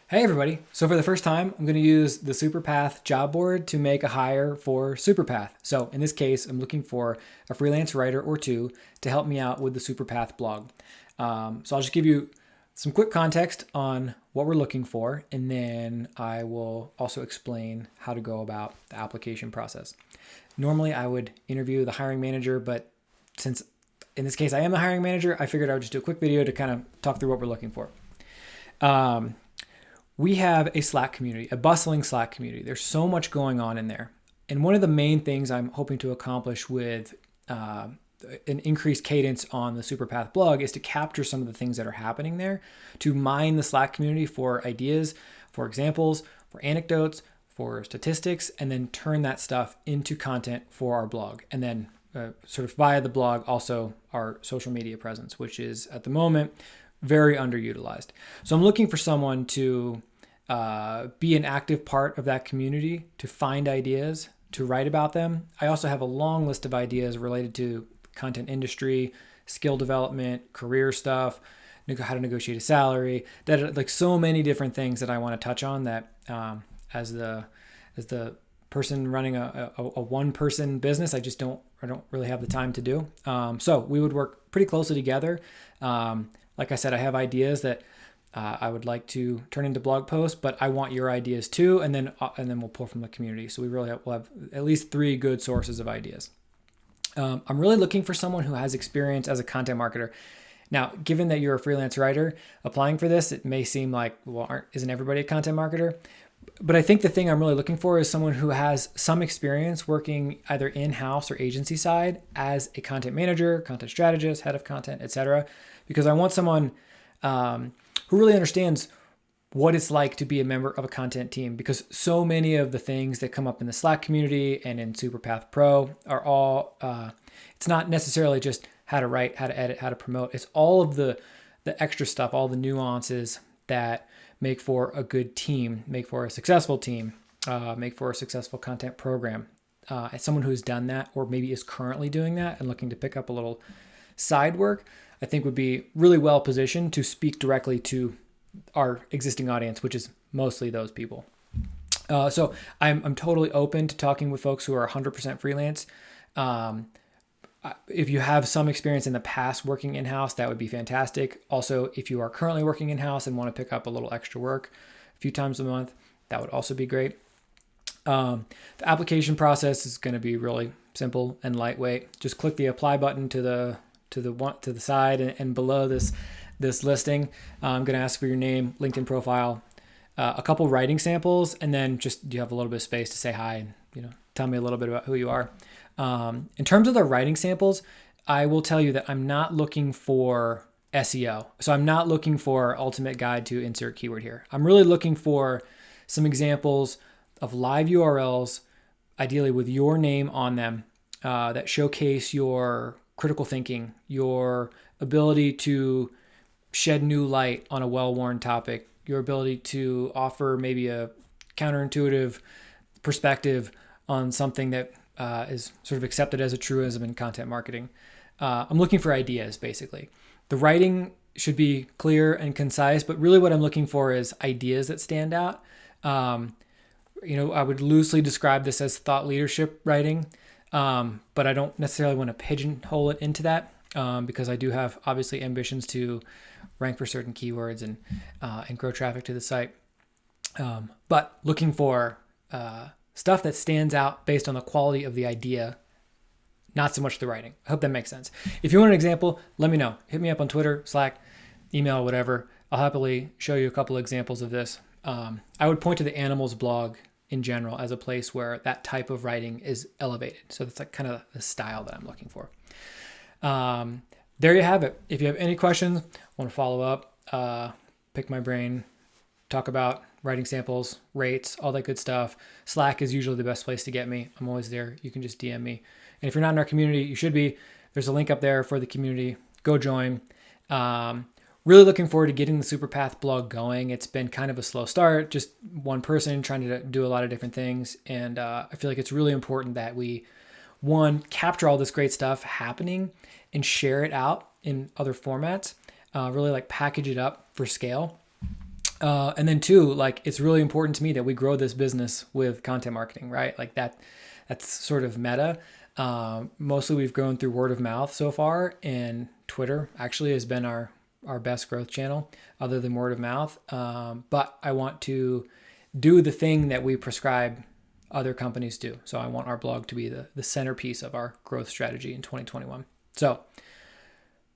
Hey everybody. So for the first time, I'm going to use the Superpath job board to make a hire for Superpath. So in this case, I'm looking for a freelance writer or two to help me out with the Superpath blog. So I'll just give you some quick context on what we're looking for, and then I will also explain how to go about the application process. Normally, I would interview the hiring manager, but since in this case I am the hiring manager, I figured I would just do a quick video to kind of talk through what we're looking for. We have a Slack community, a bustling Slack community. There's so much going on in there. And one of the main things I'm hoping to accomplish with an increased cadence on the Superpath blog is to capture some of the things that are happening there, to mine the Slack community for ideas, for examples, for anecdotes, for statistics, and then turn that stuff into content for our blog. And then sort of via the blog, also our social media presence, which is at the moment very underutilized. So I'm looking for someone to be an active part of that community, to find ideas, to write about them. I also have a long list of ideas related to content industry, skill development, career stuff, how to negotiate a salary, that are like so many different things that I want to touch on that as the person running a one person business, I don't really have the time to do. So we would work pretty closely together. Like I said, I have ideas that I would like to turn into blog posts, but I want your ideas too, and then we'll pull from the community. So we'll have at least 3 good sources of ideas. I'm really looking for someone who has experience as a content marketer. Now, given that you're a freelance writer applying for this, it may seem like, well, isn't everybody a content marketer? But I think the thing I'm really looking for is someone who has some experience working either in-house or agency side as a content manager, content strategist, head of content, etc. Because I want someone who really understands what it's like to be a member of a content team, because so many of the things that come up in the Slack community and in Superpath Pro are all, it's not necessarily just how to write, how to edit, how to promote. It's all of the extra stuff, all the nuances that make for a good team, make for a successful team, make for a successful content program. As someone who's done that, or maybe is currently doing that and looking to pick up a little side work, I think would be really well positioned to speak directly to our existing audience, which is mostly those people. So I'm totally open to talking with folks who are 100% freelance. If you have some experience in the past working in-house, that would be fantastic. Also, if you are currently working in-house and want to pick up a little extra work a few times a month, that would also be great. The application process is going to be really simple and lightweight. Just click the apply button to the side and below this listing. I'm going to ask for your name, LinkedIn profile, a couple writing samples, and then just you have a little bit of space to say hi and tell me a little bit about who you are. In terms of the writing samples, I will tell you that I'm not looking for SEO. So I'm not looking for ultimate guide to insert keyword here. I'm really looking for some examples of live URLs, ideally with your name on them, that showcase your critical thinking, your ability to shed new light on a well-worn topic, your ability to offer maybe a counterintuitive perspective on something that is sort of accepted as a truism in content marketing. I'm looking for ideas, basically. The writing should be clear and concise, but really what I'm looking for is ideas that stand out. I would loosely describe this as thought leadership writing, but I don't necessarily want to pigeonhole it into that, because I do have obviously ambitions to rank for certain keywords and grow traffic to the site. But looking for stuff that stands out based on the quality of the idea, not so much the writing. I hope that makes sense. If you want an example, let me know. Hit me up on Twitter, Slack, email, whatever. I'll happily show you a couple of examples of this. I would point to the animals blog in general as a place where that type of writing is elevated. So that's like kind of the style that I'm looking for. There you have it. If you have any questions, want to follow up, pick my brain, talk about writing samples, rates, all that good stuff. Slack is usually the best place to get me. I'm always there. You can just DM me. And if you're not in our community, you should be. There's a link up there for the community. Go join. Really looking forward to getting the Superpath blog going. It's been kind of a slow start, just one person trying to do a lot of different things. And I feel like it's really important that we, one, capture all this great stuff happening and share it out in other formats, really like package it up for scale. And then two, like it's really important to me that we grow this business with content marketing, right? Like that's sort of meta. Mostly we've grown through word of mouth so far, and Twitter actually has been our best growth channel other than word of mouth. But I want to do the thing that we prescribe other companies do. So I want our blog to be the centerpiece of our growth strategy in 2021. So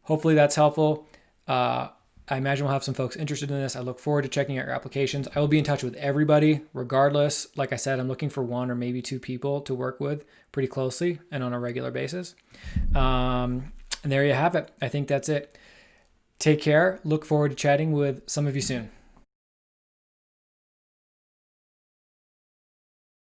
hopefully that's helpful. I imagine we'll have some folks interested in this. I look forward to checking out your applications. I will be in touch with everybody regardless. Like I said, I'm looking for one or maybe two people to work with pretty closely and on a regular basis. And there you have it. I think that's it. Take care. Look forward to chatting with some of you soon.